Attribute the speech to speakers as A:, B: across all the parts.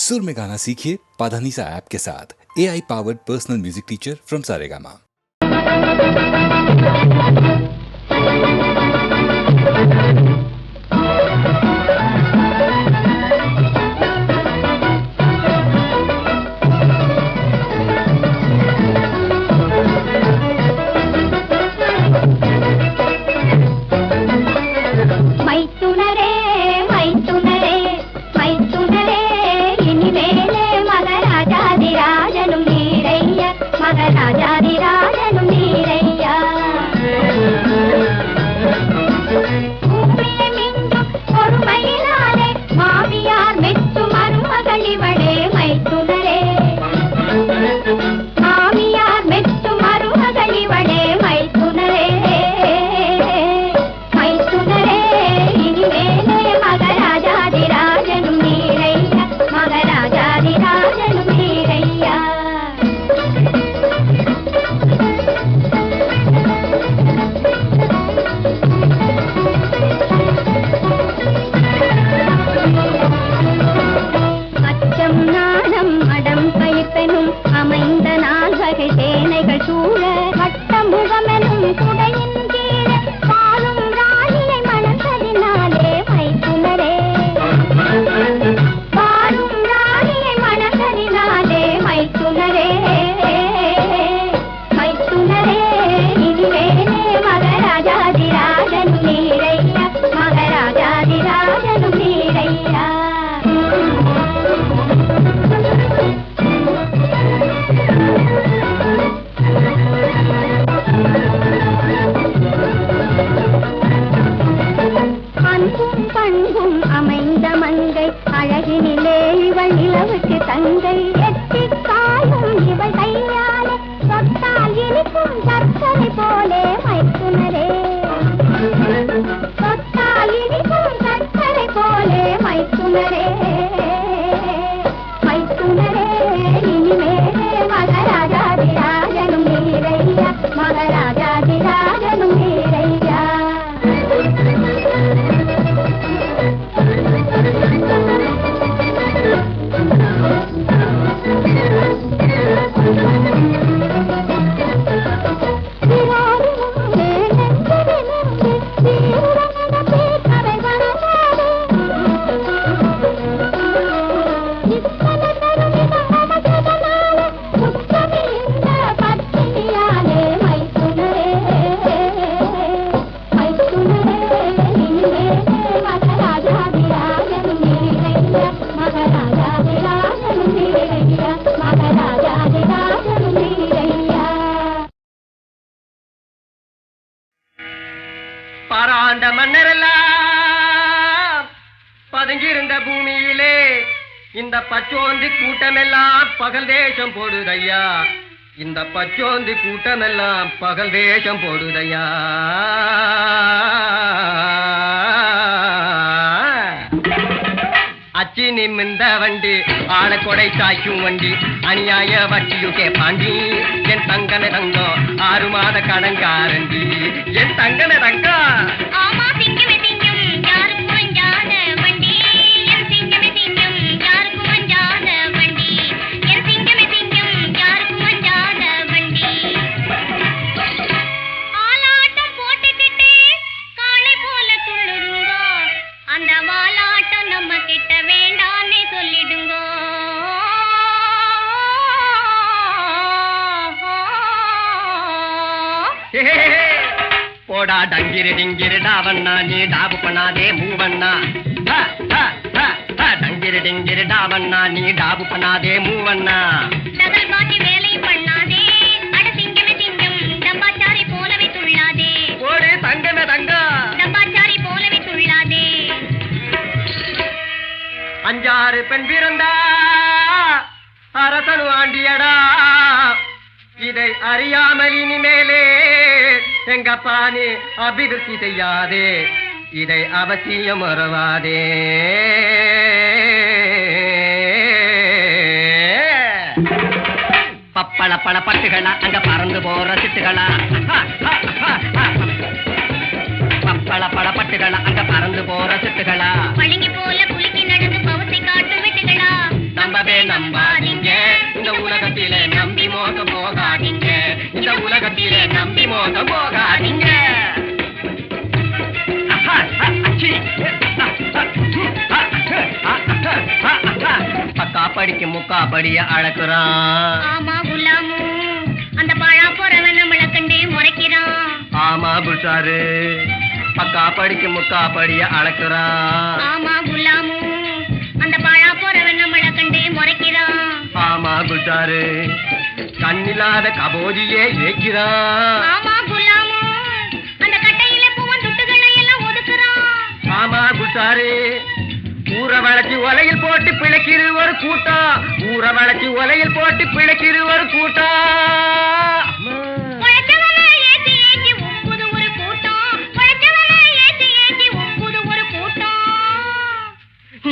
A: सुर में गाना सीखिए पाधानीसा ऐप के साथ। AI powered personal music teacher from Saregama.
B: பாராண்ட மன்னரெல்லாம் பதுங்கியிருந்த பூமியிலே இந்த பச்சோந்தி கூட்டமெல்லாம் பகல் வேஷம் போடுதையா. இந்த பச்சோந்தி கூட்டமெல்லாம் பகல் வேஷம் போடுதையா. அச்சி நிமிந்த வண்டி ஆள கொடை சாய்க்கும் வண்டி அநியாய வட்டியுக்கே பாண்டி என் தங்கன தங்கம் 6 மாத கடங்காரண்டி என் தங்கன தங்கம்.
C: ஆமா சிங்கமே சிங்கம் யாருக்கும் வஞ்சாத வண்டி என் சிங்கமே சிங்கம் யாருக்கும் வஞ்சாத வண்டி என் சிங்கமே சிங்கம் யாருக்கும் வஞ்சாத வண்டி. ஆலாட்டம் போட்டுக்கிட்டு காளை போல துள்ளுதுங்க அந்த வாலாட்டம் நம்ம கிட்ட வேண்டான்னு சொல்லிடுங்க.
B: போடா டங்கிரு டிங்கிரு டாவண்ணா நீ டாபு பண்ணாதே மூவண்ணா. டங்கிரு டிங்கிரு டாவண்ணா நீ டாபு பண்ணாதே மூவண்ணா.
C: டகல் பாட்டி வேலை பண்ணாதே அட சிங்கமே சிங்கம் டம்பாச்சாரி போலவே துள்ளாதே.
B: ஓடு தங்கமே தங்கம்
C: டம்பாச்சாரி போலவே துள்ளாதே.
B: 5 பெண் பிறந்தா அரசனு ஆண்டியடா. இதை அறியாமல் இனிமேலே எங்க பாணி அபிவிருத்தி செய்யாதே. இதை அவசியம் மறவாதே. பப்பள பல பட்டுகளா அங்க பறந்து போற சிட்டுகளா. பப்பள பல பட்டுகளா அங்க பறந்து போற சிட்டுகளா.
C: பளிங்கு போல குலுக்கி நடந்து பவத்தை காட்டும் வெட்டுகளா.
B: நம்ம நம்பவே நம்பாதீங்க, இந்த உலகத்திலே நம்பி மோசம் போகாதீங்க, இந்த உலகத்திலே நம்பி மோசம் போகாதீங்க. அக்கா படிக்கு முக்கா படிய அளக்குறான்.
C: ஆமா குலாமு, அந்த பாழா போறவன் நம்மள கண்டு முறைக்கிறான்.
B: ஆமா புஷாரு, அக்கா படிக்கு முக்கா படிய அளக்குறான்.
C: ஆமா குலாமு, அந்த பாழா போறவன் நம்மள கண்டு முறைக்கிறான்.
B: ஆமா புஷாரு, கண்ணில்லாத கபோதியே ஏக்கிறான்.
C: ஆமா குலாமு, அந்த கட்டையில பூவன் துட்டுகளை எல்லாம் ஒதுக்குறான்.
B: ஆமா புஷாரு, ஊற வளைச்சு ஒலையில் போட்டு பிழைக்கிற ஒரு கூட்டம், ஊற வளைச்சு ஒலையில் போட்டு பிழைக்கிற ஒரு கூட்டம்.
C: உழைச்சவனை ஏத்தி ஏத்தி ஒப்புது ஒரு கூட்டம், உழைச்சவனை ஏத்தி ஏத்தி ஒப்புது ஒரு கூட்டம்.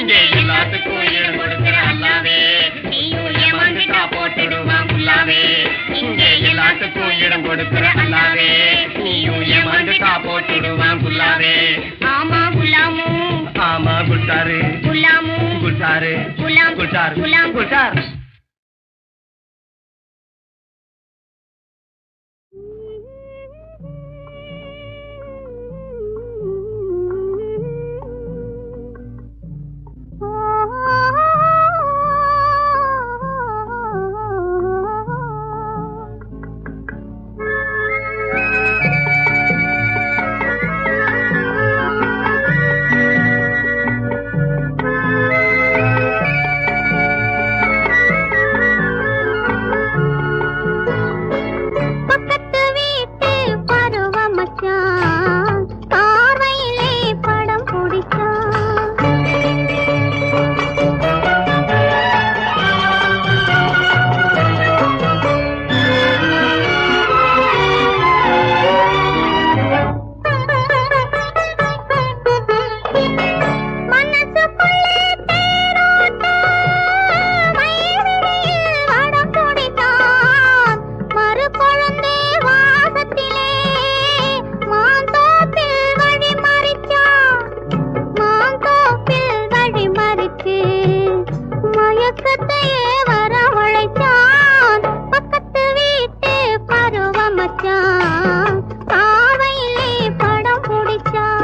B: இங்கே எல்லாத்துக்கும் இடம் கொடுக்கிற அல்லாவே,
C: நீயும் ஏமாந்துட்டா போட்டுடுவான் குல்லாவே.
B: இங்கே எல்லாத்துக்கும் இடம் கொடுக்கிற அல்லாவே, நீயும் ஏமாந்துட்டா போட்டுடுவான் குல்லாவே.
C: ஆமா குலாமு,
B: ஆமா குட்டாரு,
C: குலாமு,
B: குட்டாரு,
C: குலாம்,
B: குட்டார்,
C: குலாம்.
B: குட்டார்.
C: பக்கத்து வீட்டு பருவ மச்சான் பார்வையிலே படம் பிடிச்சான். மனசுக்குள்ளே தேரோட்டம், மயில்விழியில் வடம் பிடித்தான். மறுபொழுந்தே வாசத்திலே மாந்தோப்பில் வழி மறிச்சான். மாந்தோப்பில் வழி மறிச்சு மயக்கத்தையே வரவழைச்சான். பக்கத்து வீட்டு பருவ மச்சான் பார்வையிலே படம் பிடிச்சான்.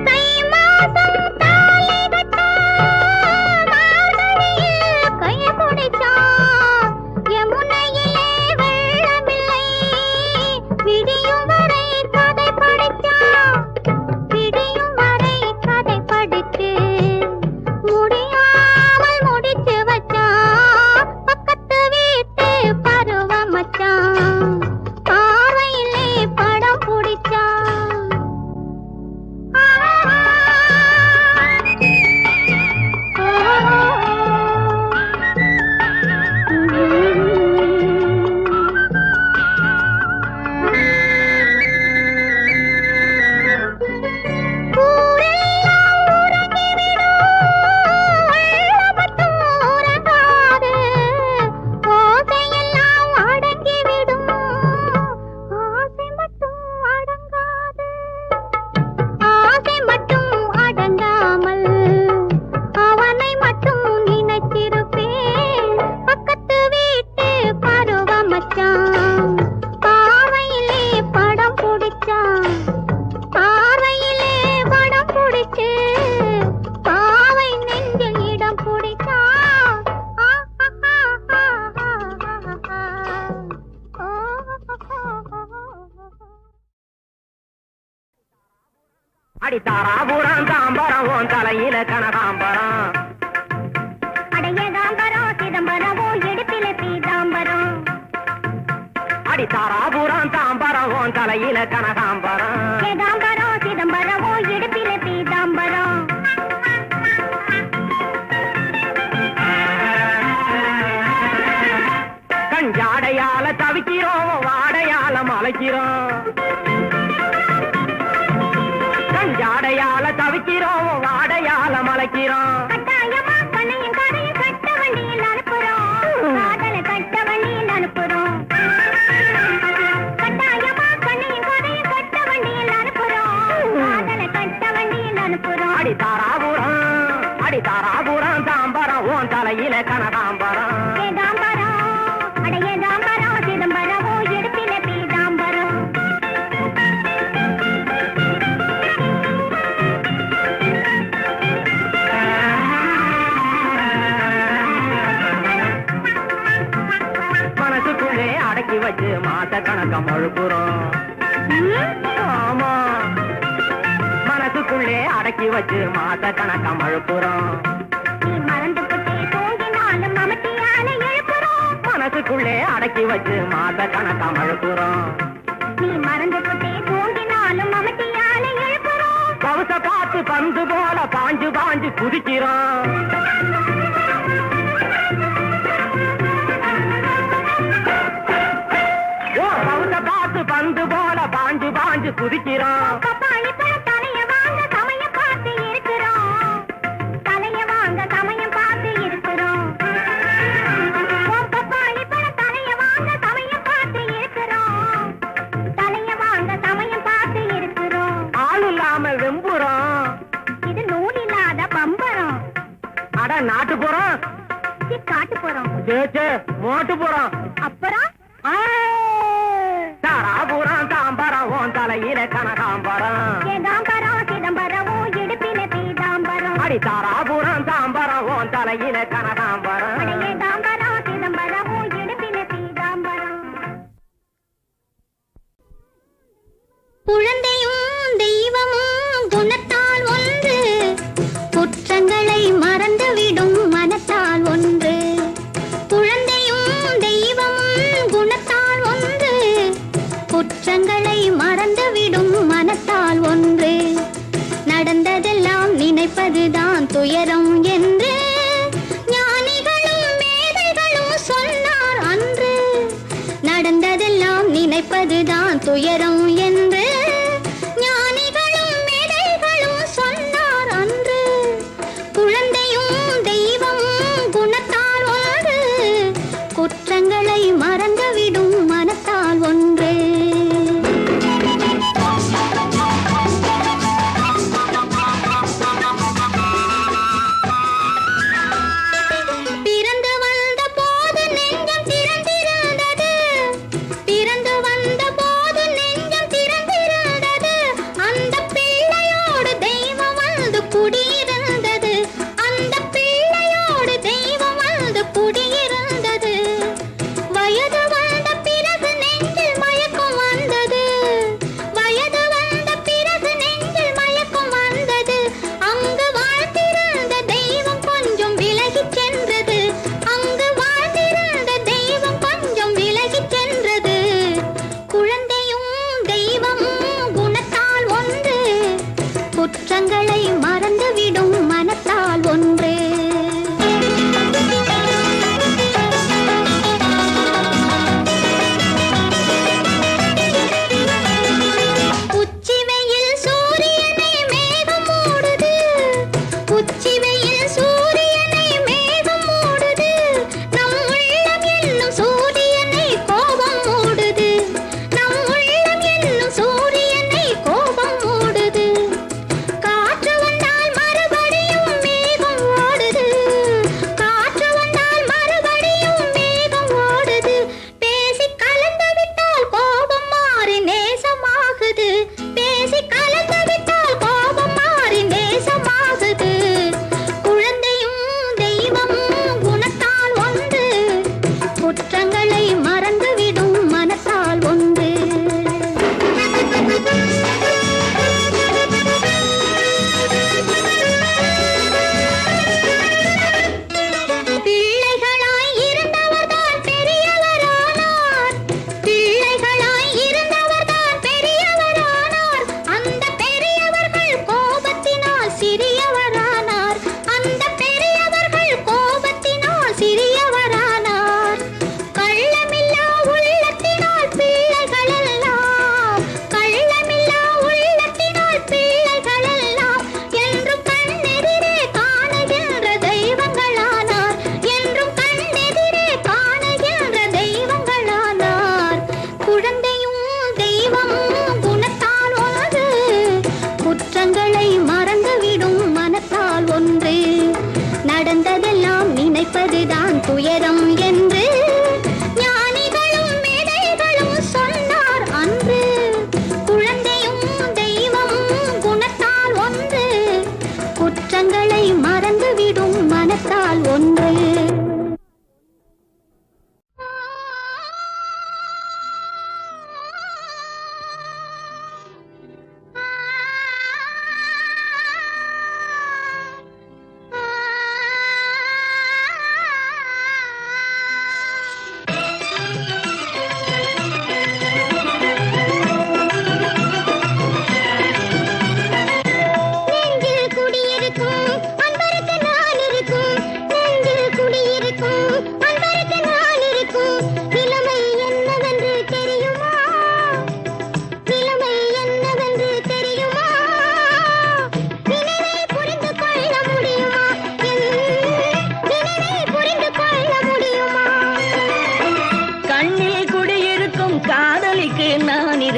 C: தை மாசம் தாலி கட்ட மார்கழியில் கை பிடிச்சான். யமுனையிலே வெள்ளமில்லை, விடியும் வரை கதை படிச்சான். விடியும் வரை கதை படித்து முடியாமல் முடிச்சு வச்சான். பக்கத்து வீட்டு பருவ மச்சான் பார்வையிலே படம் பிடிச்சான். ஊரெல்லாம் உறங்கிவிடும், உள்ள மட்டும் உறங்காது. ஓசையெல்லாம் அடங்கிவிடும், ஆசை மட்டும் அடங்காது. ஆசை மட்டும் அடங்காமல் அவனை மட்டும் நினைச்சிருப்பேன். பக்கத்து வீட்டு பருவ மச்சான் பார்வையிலே படம் பிடிச்சான். பார்வையிலே படம் பிடிச்சு பாவை நெஞ்சில் இடம் பிடிச்சான்.
B: அடித்தாராபுரம் தாம்பரம் உன் தலையில கனகாம்பரம்.
C: அடையதாம்பரம் சிதம்பரமோ எடுப்பில பீதாம்பரம்.
B: அடித்தாராபுரம் தாம்பரம் உன் தலையில கனகாம்பரம்.
C: ஏகாம்பரம் சிதம்பரமோ எடுப்பில பீதாம்பரம்.
B: கஞ்சாடையால தவிக்கிறோம், வாடையால மலைக்கிறோம். கஞ்சாடையால தவிக்கிறோம், வாடையால மலைக்கிறோம்.
C: கட்டாயமா கண்ணையும் கடையும் கட்ட வண்டியில் அனுப்புறோம்.
B: தலையில கனகாம்பரம்
C: ஏகாம்பரம் அட ஏகாம்பரம் சிதம்பரம் எடுப்பில பீதாம்பரம்
B: மனசுக்குள்ளே அடக்கி வச்சு மாச கணக்கம் அழுப்புறோம். ஆமா, மனசுக்குள்ளே அடக்கி வச்சு மாச கணக்கம் அழுப்புறோம்.
C: நீ மறந்து போட்டே தூங்கினாலும் மமட்டியால எழுப்புறோம்
B: மனசுக்குள்ளே அடக்கி வச்சு மாச கணக்கம் அழுப்புறோம்.
C: நீ மறந்து போட்டே தூங்கினாலும் மமட்டியால எழுப்புறோம்
B: கவுச பார்த்து பந்து போல பாஞ்சு பாஞ்சு குதிக்கிறோம். கவுச பார்த்து பந்து போல பாஞ்சு பாஞ்சு குதிக்கிறோம்.
C: பப்பாளி பழம் தலைய வாங்க சமயம் பார்த்து இருக்கிறோம் தலைய வாங்க சமயம் பார்த்து இருக்கிறோம் பப்பாளி பழம் தலைய வாங்க சமயம் பார்த்து இருக்கிறோம் தலைய வாங்க சமயம் பார்த்து இருக்கிறோம்
B: ஆள் இல்லாம வெம்புறோம்.
C: இது நூல் இல்லாத பம்பரம்
B: அட நாட்டு போறோம்,
C: காட்டு போறோம்
B: சேச்சே மோட்டு போறோம்.
C: அப்புறம்
B: தாராபுரம் தாம்பரம் உன் தலையில கனகாம்பரம்
C: ஏகாம்பரம் சிதம்பரம் இடுப்பில பீதாம்பரம்
B: அடி தாராபுரம் தாம்பரம் உன் தலையில கனகாம்பரம்
C: அட ஏகாம்பரம் சிதம்பரம் இடுப்பில பீதாம்பரம் குழந்தையும் தெய்வமும் குணத்தால் ஒன்று குற்றங்களை மறந்துவிடும் மனத்தால் ஒன்று குழந்தையும் தெய்வமும் குணத்தால் ஒன்று குற்றங்களை மறந்துவிடும் மனத்தால் ஒன்று நடந்ததெல்லாம் நினைப்பதுதான் துயரம் என்று ஞானிகளும் மேதைகளும் சொன்னார் அன்று நடந்ததெல்லாம் நினைப்பதுதான் துயரம் என்று ஞானிகளும் மேதைகளும் சொன்னார் அன்று குழந்தையும் தெய்வமும் குணத்தால் ஒன்று குற்றங்களை மறந்துவிடும் மனத்தால் ஒன்று பிறந்து வந்த போது நெஞ்சம் திறந்திருந்தது பிறந்து வந்த போது நெஞ்சம்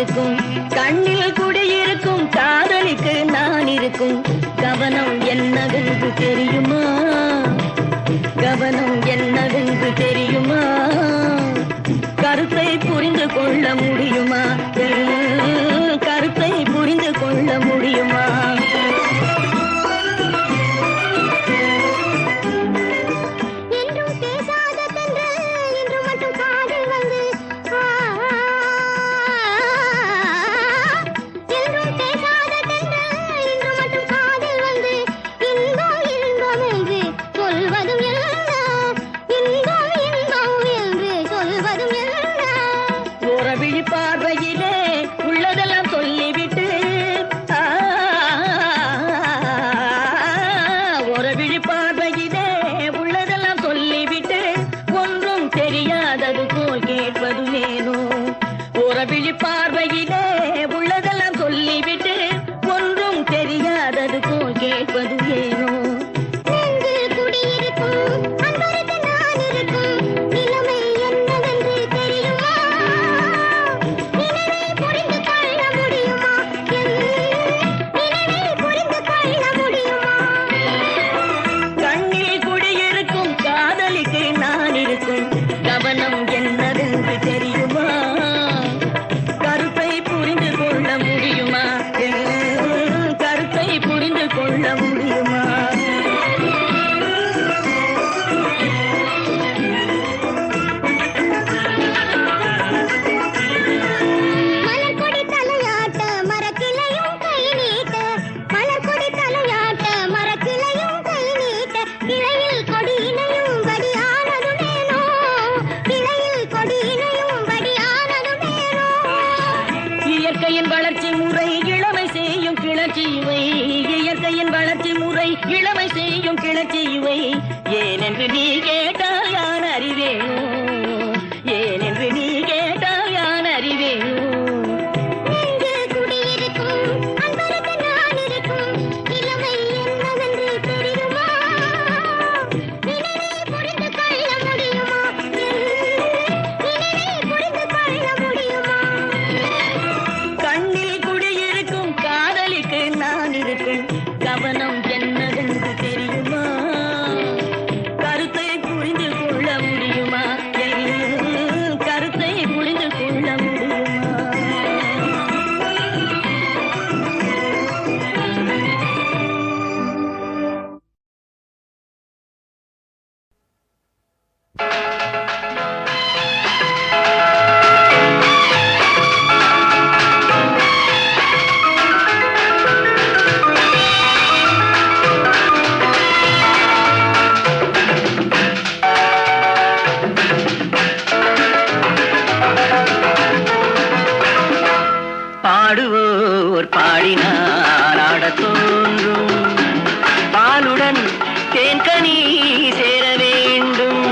D: இருக்கும் கண்ணில் குடியிருக்கும் காதலிக்கு நான் இருக்கும் கவனம் என்னவென்று தெரியுமா கவனம் என்னவென்று தெரியுமா கருத்தை புரிந்து கொள்ள முடியுமா கருத்தை புரிந்து கொள்ள முடியுமா பார்வையிலே உள்ளதெல்லாம் சொல்லிவிட்டு ஒரு விழி பார்வையிலே உள்ளதெல்லாம் சொல்லிவிட்டு ஒன்றும் தெரியாதது போல் கேட்பது ஏனோ ஒரு விழி பார்வையிலே உள்ளதெல்லாம் சொல்லிவிட்டு ஒன்றும் தெரியாதது போல் கேட்பது ஏனோ கவனம் என்னவென்று தெரியுமா கருத்தை புரிந்து கொள்ள முடியுமா கருத்தை புரிந்து கொள்ள முடியுமா இயற்கையின் வளர்ச்சி முறை இளமை செய்யும் கிளர்ச்சி இவை இயற்கையின் வளர்ச்சி முறை இளமை செய்யும் கிளர்ச்சி இவை ஏனென்று நீ கேட்டால் யான் அறிவேனோ ஏனென்று நீ கேட்டால் யான் அறிவேனோ கவனம் என்னவென்று தெரியுமா கருத்தை புரிந்து கொள்ள முடியுமா கருத்தை புரிந்து கொள்ள முடியுமா
B: பாடுவோர் பாடினால் ஆடத் தோன்றும் பாலுடன் தேன்கனி சேர வேண்டும்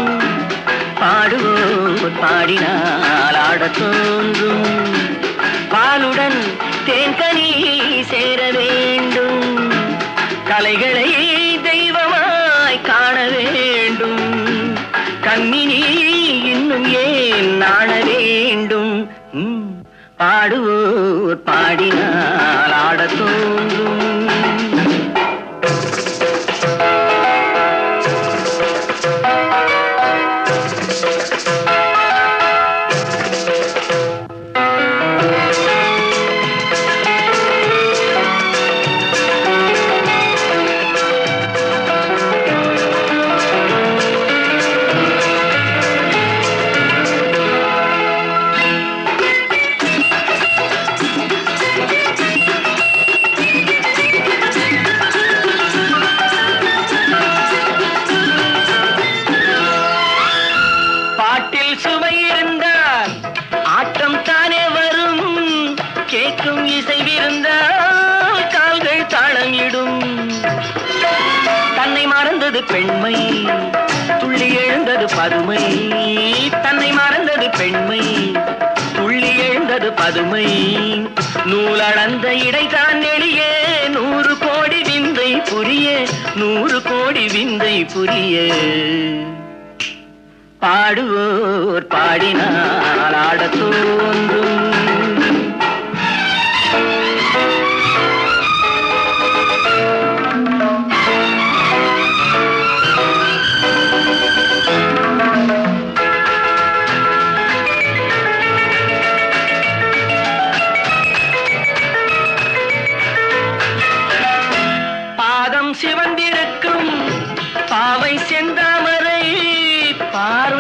B: பாடுவோர் பாடினால் ஆடத் தோன்றும் பாலுடன் தேன்கனி சேர வேண்டும் கலைகளை தெய்வமாய் காண வேண்டும் கண்ணினி இன்னும் ஏன் நாண வேண்டும் பாடுவோர் பாடினால் ஆடத் தோன்றும் பெண்மை துள்ளி எழுந்தது பதுமை தன்னை மறந்தது பெண்மை துள்ளி எழுந்தது பதுமை நூலளந்த இடைதான் எளிய 100 கோடி விந்தை புரிய 100 கோடி விந்தை புரிய பாடுவோர் பாடினால் ஆடத் தோன்றும்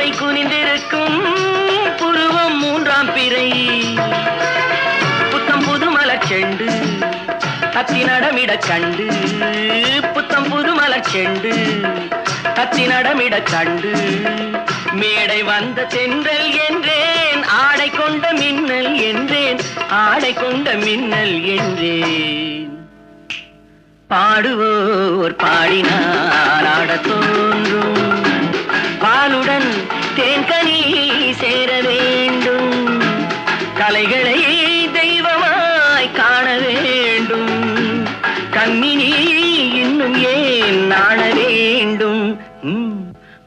D: பாவை குனிந்திருக்கும் புருவம் மூன்றாம் பிறை புத்தம் புது மலச்செண்டு கத்தி நடமிட கண்டு புத்தம் புது மலச்செண்டு கத்தி நடமிட கண்டு மேடை வந்த தென்றல் என்றேன் ஆடை கொண்ட மின்னல் என்றேன் ஆடை கொண்ட மின்னல் என்றேன் பாடுவோர் பாடினால் ஆடத் தோன்றும் பாலுடன் தேன்கனி சேர வேண்டும் கலைகளை தெய்வமாய் காண வேண்டும் கண்ணினி இன்னும் ஏன் நாண வேண்டும்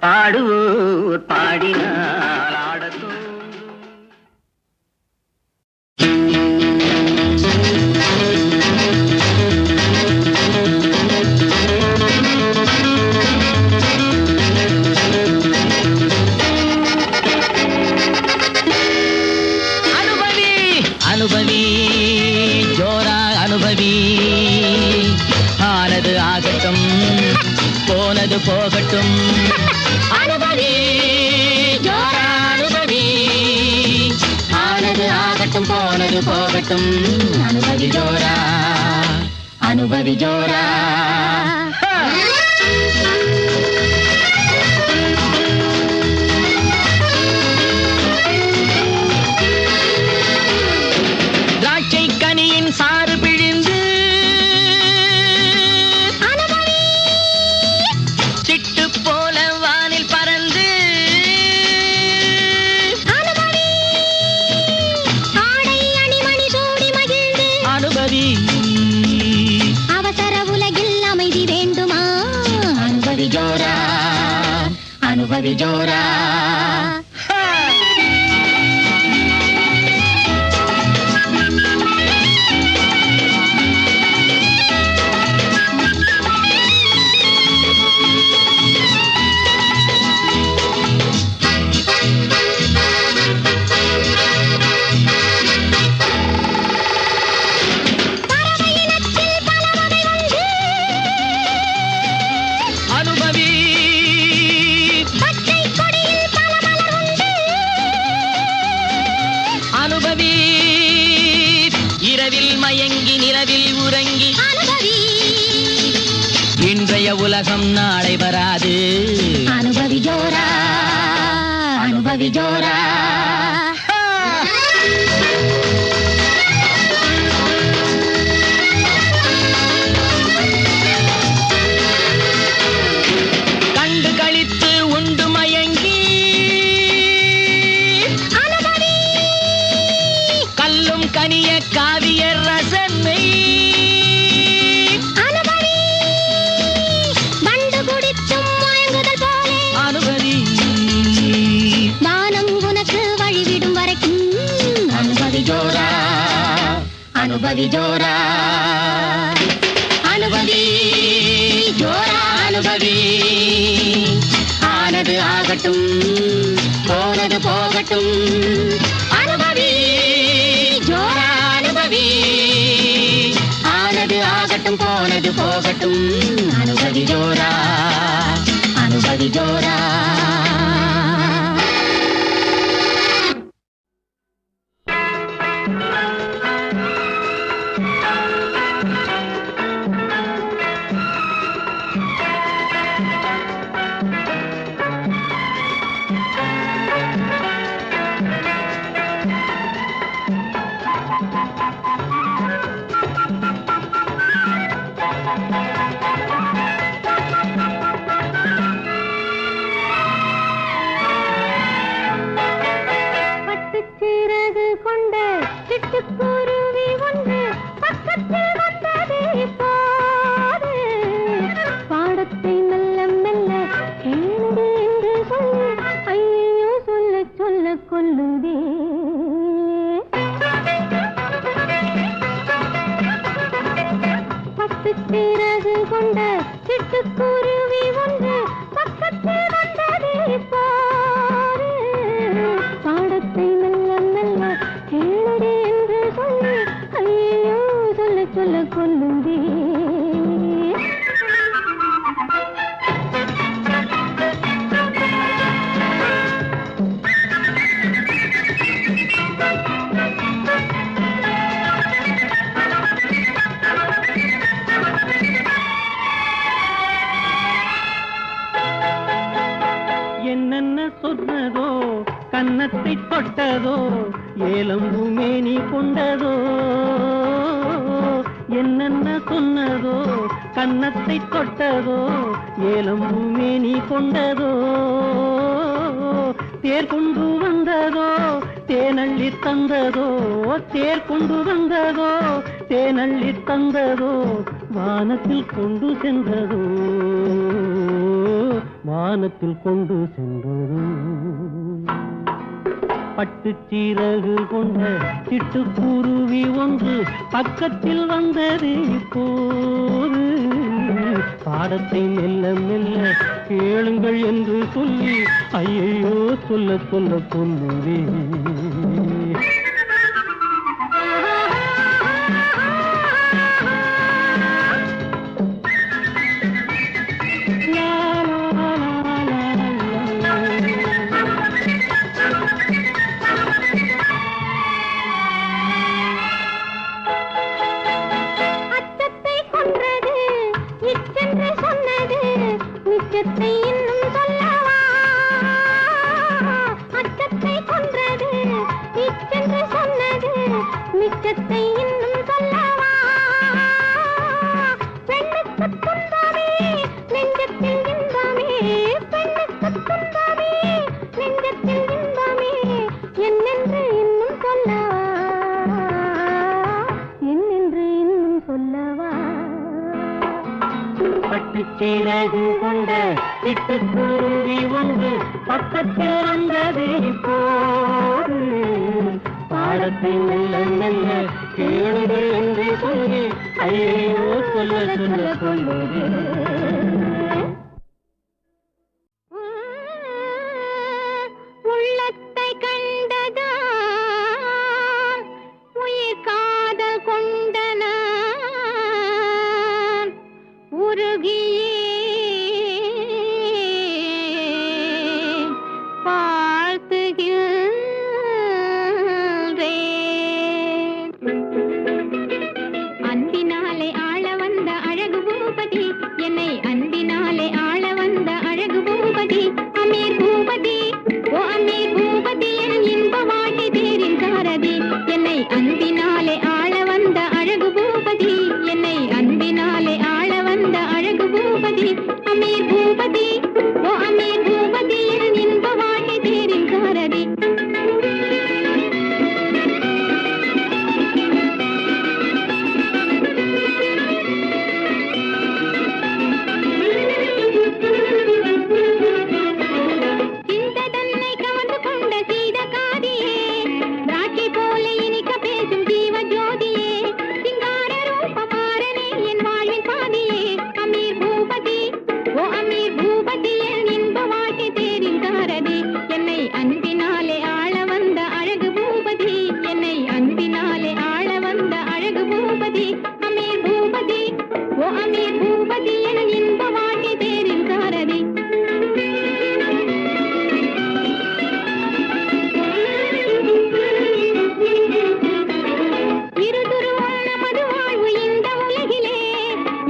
D: பாடுவோர் பாடினால் ஆடத் தோன்றும். அனுபவி ஜோரா அனுபவி ஆனது ஆகட்டும் போனது போகட்டும் அனுபவி ஜோரா அனுபவி ஆனது ஆகட்டும் போனது போகட்டும் அனுபவி ஜோரா அனுபவி ஜோரா சாறு பிழிந்து சிட்டு போல வானில் பறந்து ஆடை அணிமணி சூடி மகிழ்ந்து அனுபவி அவசர உலகில் அமைதி வேண்டுமா அனுபவி ஜோரா அனுபவி ஜோரா உலகம் நாளை வராது அனுபவி ஜோரா அனுபவி ஜோரா கண்டு கழித்து உண்டு மயங்கி அனுபவி கல்லும் கனிய காவிய ரசனை அனுபவி ஜோரா அனுபவி ஜோரா அனுபவி ஆனது ஆகட்டும் போனது போகட்டும் அனுபவி ஜோரா அனுபவி ஆனது ஆகட்டும் போனது போகட்டும் அனுபவி ஜோரா அனுபவி ஜோரா
E: கொண்டதோ கன்னத்தை தொட்டதோ ஏலம்பு மேனி கொண்டதோ என்னென்ன சொன்னதோ கன்னத்தை தொட்டதோ ஏலம்பு மேனி கொண்டதோ தேர் கொண்டு வந்ததோ தேனள்ளி தந்ததோ தேர் கொண்டு வந்ததோ தேனள்ளி தந்ததோ வானத்தில் கொண்டு சென்றதோ வானத்தில் கொண்டு சென்றதோ பட்டுச் சிறகு கொண்ட சிட்டுக்குருவி ஒன்று பக்கத்தில் வந்தது இப்போது பாடத்தை மெல்ல மெல்ல கேளுங்கள் என்று சொல்லி ஐயோ சொல்ல சொல்ல சொல்லுவே
C: அச்சத்தை இன்னும் சொல்லவா அச்சத்தை கொன்றது இச்சென்று சொன்னது மிச்சத்தை இன்னும் சொல்லவா பெண்ணுக்கு துன்பமே நெஞ்சத்தில் இன்பமே பெண்ணுக்கு துன்பமே நெஞ்சத்தில் இன்பமே என்னென்று இன்னும் சொல்லவா என்னென்று இன்னும் சொல்லவா
E: பட்டுச் சிறகு கொண்ட சிட்டுக்குருவி ஒன்று பக்கத்தில் வந்தது இப்போது பாடத்தை மெல்ல மெல்ல கேளுங்கள் என்று சொல்லி ஐயோ சொல்ல சொல்ல சொல்லுது
C: உள்ளத்தை கண்டதா உயிர் காதல் கொண்டன உருகியே வாழ்த்துகின்றேன் அன்பினாலே ஆள வந்த அழகு பூபதி என்னை அன்பினாலே ஆள வந்த அழகு பூபதி அமீர் பூபதி ஓ அமீர் பூபதி என் இன்ப வாட்டி தேரின் சாரதி என்னை அன்பினாலே ஆள வந்த அழகு பூபதி என்னை அன்பினாலே ஆள வந்த அழகு பூபதி அமீர் பூபதி ஓ அமீர் பூபதி என் இன்ப வாட்டி தேரின் சாரதி சிந்ததன்னை கவர்ந்து கொண்ட சீத காதியே திராட்சை போல இனிக்க பேசும் ஜீவ ஜோதியே சிங்கார ரூப மாறனே என் வாழ்வின் பாதியே அமீர் பூபதி ஓ அமீர் பூபதி என் இன்ப வாட்டி தேரின் சாரதி என்னை அன்பினாலே ஆள வந்த அழகு பூபதி என்னை அன்பினாலே ஆள வந்த அழகு பூபதி அமீர் பூபதி ஓ அமீர் பூபதி என் இன்ப வாட்டி தேரின் சாரதி இருதுருவான மது வாழ்வு இந்த உலகிலே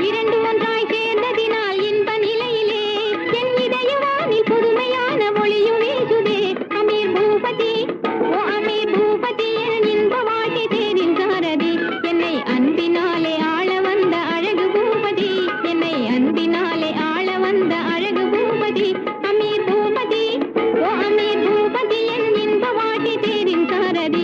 C: இரண்டு ஒன்றாய் சேர்ந்ததினால் இன்ப நிலையிலே என் இதயவானில் புதுமையான ஒளியும் வீசுதே அமீர் பூபதி ஓ அமீர் பூபதி என் இன்ப வாட்டி தேரின் சாரதி என்னை அன்பினாலே ஆள வந்த அழகு பூபதி என்னை அன்பினாலே ஆள வந்த அழகு பூபதி அமீர் பூபதி ஓ அமீர் பூபதி என் இன்ப வாட்டி தேரின் சாரதி